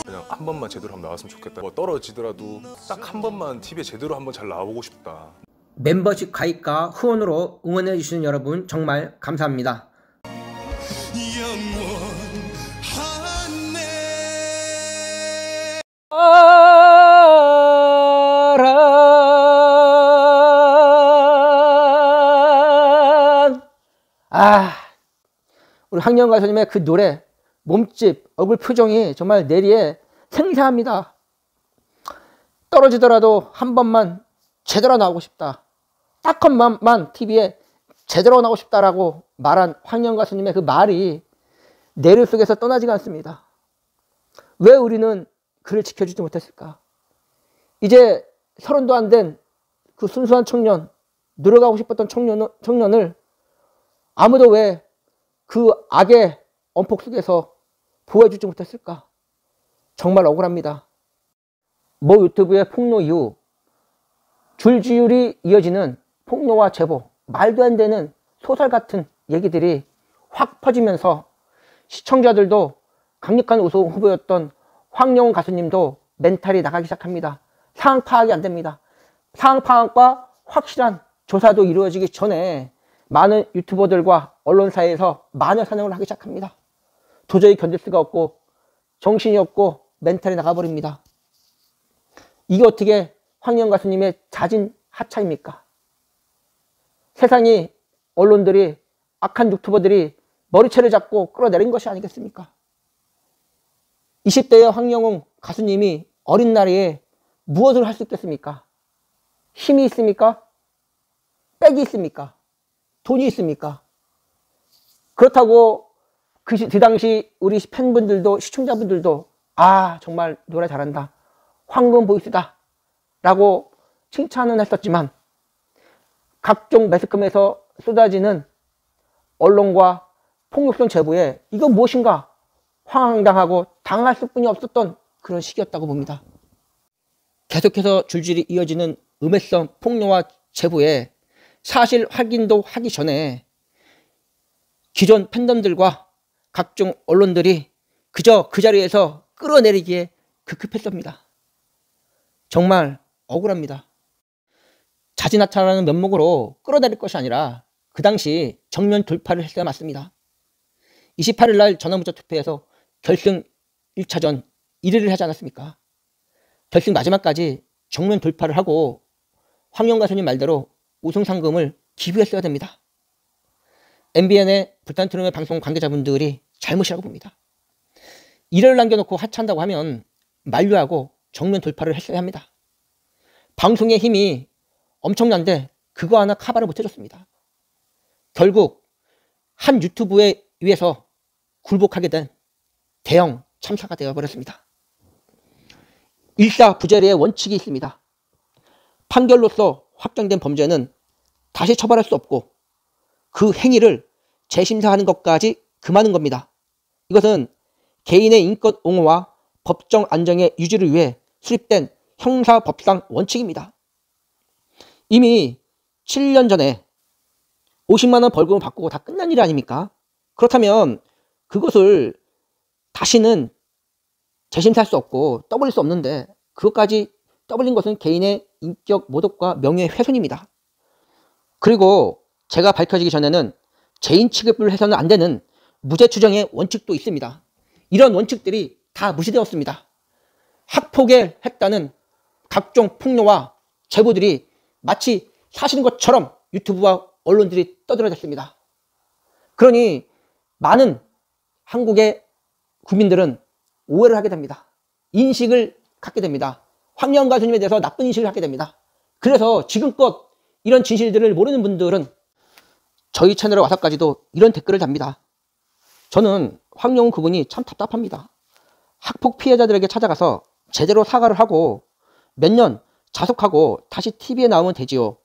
그냥 한 번만 제대로 한번 나왔으면 좋겠다. 뭐 떨어지더라도 딱 한 번만 TV에 제대로 한번 잘 나와보고 싶다. 멤버십 가입과 후원으로 응원해주시는 여러분 정말 감사합니다. 우리 황영 가수님의 그 노래, 몸집, 얼굴 표정이 정말 내리에 생생합니다. 떨어지더라도 한 번만 제대로 나오고 싶다. 딱 한 번만 TV에 제대로 나오고 싶다라고 말한 황영 가수님의 그 말이 내를 속에서 떠나지가 않습니다. 왜 우리는 그를 지켜주지 못했을까? 이제 30도 안 된 그 순수한 청년, 늘어가고 싶었던 청년을 아무도 왜 그 악의 엄폭 속에서 보호해주지 못했을까? 정말 억울합니다. 모 유튜브의 폭로 이후 줄지율이 이어지는 폭로와 제보, 말도 안 되는 소설 같은 얘기들이 확 퍼지면서 시청자들도 강력한 우승 후보였던 황영훈 가수님도 멘탈이 나가기 시작합니다. 상황 파악이 안 됩니다. 상황 파악과 확실한 조사도 이루어지기 전에 많은 유튜버들과 언론사에서 마녀 사냥을 하기 시작합니다. 도저히 견딜 수가 없고 정신이 없고 멘탈이 나가버립니다. 이게 어떻게 황영 가수님의 자진 하차입니까? 세상이, 언론들이, 악한 유튜버들이 머리채를 잡고 끌어내린 것이 아니겠습니까? 20대의 황영훈 가수님이 어린 나이에 무엇을 할 수 있겠습니까? 힘이 있습니까? 빽이 있습니까? 돈이 있습니까? 그렇다고 그 당시 우리 팬분들도, 시청자분들도 정말 노래 잘한다, 황금 보이스다 라고 칭찬은 했었지만 각종 매스컴에서 쏟아지는 언론과 폭력성 제보에 이건 무엇인가 황당하고 당할 수뿐이 없었던 그런 시기였다고 봅니다. 계속해서 줄줄이 이어지는 음해성 폭로와 제보에 사실 확인도 하기 전에 기존 팬덤들과 각종 언론들이 그저 그 자리에서 끌어내리기에 급급했습니다. 정말 억울합니다. 자진하차라는 면목으로 끌어내릴 것이 아니라 그 당시 정면 돌파를 했어야 맞습니다. 28일 날 전화문자 투표에서 결승 1차전 1위를 하지 않았습니까? 결승 마지막까지 정면 돌파를 하고 황영 가수님 말대로 우승 상금을 기부했어야 됩니다. MBN의 불탄 트름의 방송 관계자분들이 잘못이라고 봅니다. 일을 남겨놓고 하차한다고 하면 만류하고 정면 돌파를 했어야 합니다. 방송의 힘이 엄청난데 그거 하나 커버를 못해줬습니다. 결국 한 유튜브에 의해서 굴복하게 된 대형 참사가 되어버렸습니다. 일사부재리의 원칙이 있습니다. 판결로서 확정된 범죄는 다시 처벌할 수 없고 그 행위를 재심사하는 것까지 금하는 겁니다. 이것은 개인의 인권 옹호와 법정 안정의 유지를 위해 수립된 형사법상 원칙입니다. 이미 7년 전에 50만 원 벌금을 받고 다 끝난 일 아닙니까? 그렇다면 그것을 다시는 재심사할 수 없고 떠벌릴 수 없는데 그것까지 떠벌린 것은 개인의 인격 모독과 명예훼손입니다. 그리고 제가 밝혀지기 전에는 죄인 취급을 해서는 안 되는 무죄 추정의 원칙도 있습니다. 이런 원칙들이 다 무시되었습니다. 학폭에 했다는 각종 폭로와 제보들이 마치 사실인 것처럼 유튜브와 언론들이 떠들어댔습니다. 그러니 많은 한국의 국민들은 오해를 하게 됩니다. 인식을 갖게 됩니다. 황영 가수님에 대해서 나쁜 인식을 갖게 됩니다. 그래서 지금껏 이런 진실들을 모르는 분들은 저희 채널에 와서까지도 이런 댓글을 답니다. 저는 황영훈 그분이 참 답답합니다. 학폭 피해자들에게 찾아가서 제대로 사과를 하고 몇 년 자숙하고 다시 TV에 나오면 되지요.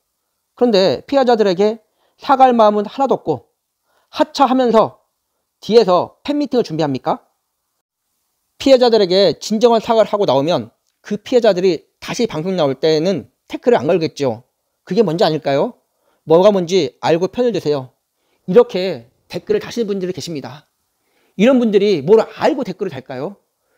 그런데 피해자들에게 사과할 마음은 하나도 없고 하차하면서 뒤에서 팬미팅을 준비합니까? 피해자들에게 진정한 사과를 하고 나오면 그 피해자들이 다시 방송 나올 때는 태클을 안 걸겠죠. 그게 뭔지 아닐까요? 뭐가 뭔지 알고 편을 드세요. 이렇게 댓글을 다시는 분들이 계십니다. 이런 분들이 뭘 알고 댓글을 달까요?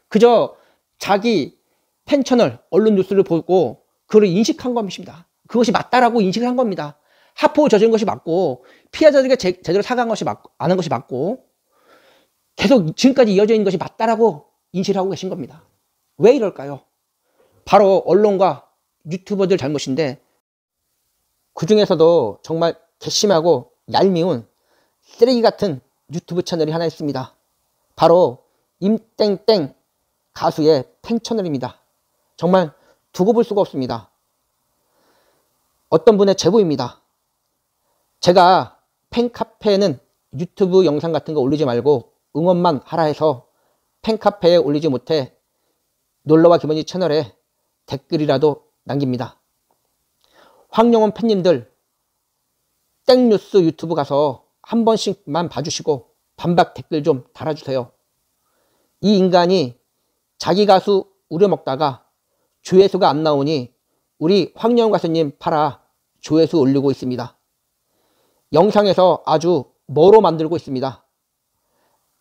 그저 자기 팬 채널 언론 뉴스를 보고 그걸 인식한 것입니다. 그것이 맞다라고 인식을 한 겁니다. 하포 저지른 것이 맞고 피해자들에게 제대로 사과한 것이 맞고 안 한 것이 맞고 계속 지금까지 이어져 있는 것이 맞다라고 인식을 하고 계신 겁니다. 왜 이럴까요? 바로 언론과 유튜버들 잘못인데 그 중에서도 정말 괘씸하고 얄미운 쓰레기 같은 유튜브 채널이 하나 있습니다. 바로 임땡땡 가수의 팬 채널입니다. 정말 두고 볼 수가 없습니다. 어떤 분의 제보입니다. 제가 팬카페에는 유튜브 영상 같은 거 올리지 말고 응원만 하라 해서 팬카페에 올리지 못해 놀러와 김원지 채널에 댓글이라도 남깁니다. 황영원 팬님들 땡뉴스 유튜브 가서 한 번씩만 봐주시고 반박 댓글 좀 달아주세요. 이 인간이 자기 가수 우려먹다가 조회수가 안 나오니 우리 황영원 가수님 팔아 조회수 올리고 있습니다. 영상에서 아주 뭐로 만들고 있습니다.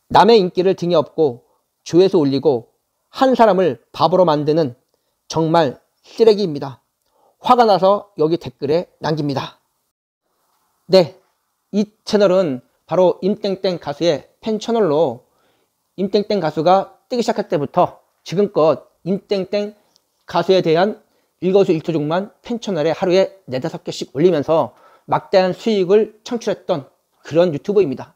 남의 인기를 등에 업고 조회수 올리고 한 사람을 바보로 만드는 정말 쓰레기입니다. 화가 나서 여기 댓글에 남깁니다. 네, 이 채널은 바로 임땡땡 가수의 팬 채널로 임땡땡 가수가 뜨기 시작할 때부터 지금껏 임땡땡 가수에 대한 일거수일투족만 팬 채널에 하루에 4-5개씩 올리면서 막대한 수익을 창출했던 그런 유튜버입니다.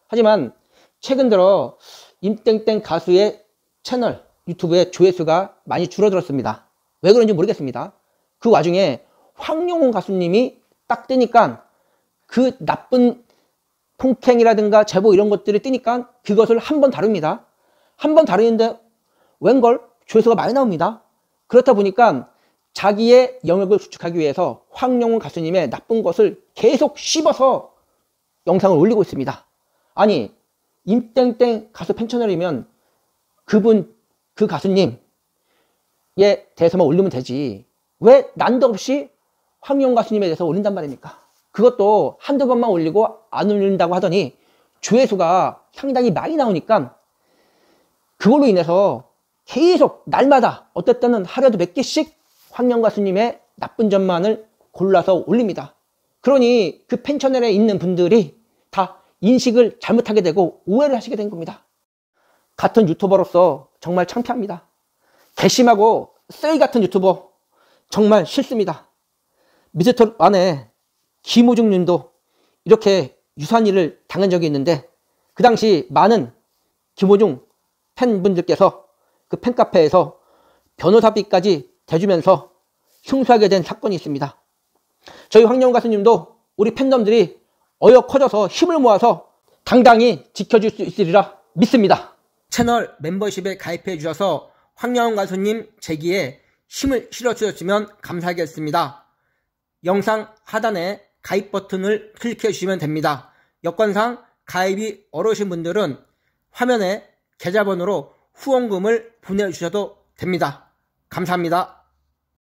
하지만 최근 들어 임땡땡 가수의 채널 유튜브의 조회수가 많이 줄어들었습니다. 왜 그런지 모르겠습니다. 그 와중에 황영원 가수님이 딱 뜨니까 그 나쁜 폭행이라든가 제보 이런 것들이 뜨니까 그것을 한 번 다룹니다. 한 번 다루는데 웬걸 조회수가 많이 나옵니다. 그렇다 보니까 자기의 영역을 구축하기 위해서 황영원 가수님의 나쁜 것을 계속 씹어서 영상을 올리고 있습니다. 아니 임땡땡 가수 팬 채널이면 그 가수님에 대해서만 올리면 되지 왜 난데없이 황영원 가수님에 대해서 올린단 말입니까? 그것도 한두 번만 올리고 안 올린다고 하더니 조회수가 상당히 많이 나오니까 그걸로 인해서 계속 날마다 어떨 때는 하루에도 몇 개씩 황영원 가수님의 나쁜 점만을 골라서 올립니다. 그러니 그 팬 채널에 있는 분들이 다 인식을 잘못하게 되고 오해를 하시게 된 겁니다. 같은 유튜버로서 정말 창피합니다. 괘씸하고 쓰레기 같은 유튜버 정말 싫습니다. 미스터 안에 김호중 님도 이렇게 유사한 일을 당한 적이 있는데 그 당시 많은 김호중 팬분들께서 그 팬카페에서 변호사비까지 대주면서 승소하게 된 사건이 있습니다. 저희 황영원 가수님도 우리 팬덤들이 어여 커져서 힘을 모아서 당당히 지켜줄 수 있으리라 믿습니다. 채널 멤버십에 가입해 주셔서 황영원 가수님 재기에 힘을 실어주셨으면 감사하겠습니다. 영상 하단에 가입 버튼을 클릭해 주시면 됩니다. 여건상 가입이 어려우신 분들은 화면에 계좌번호로 후원금을 보내주셔도 됩니다. 감사합니다.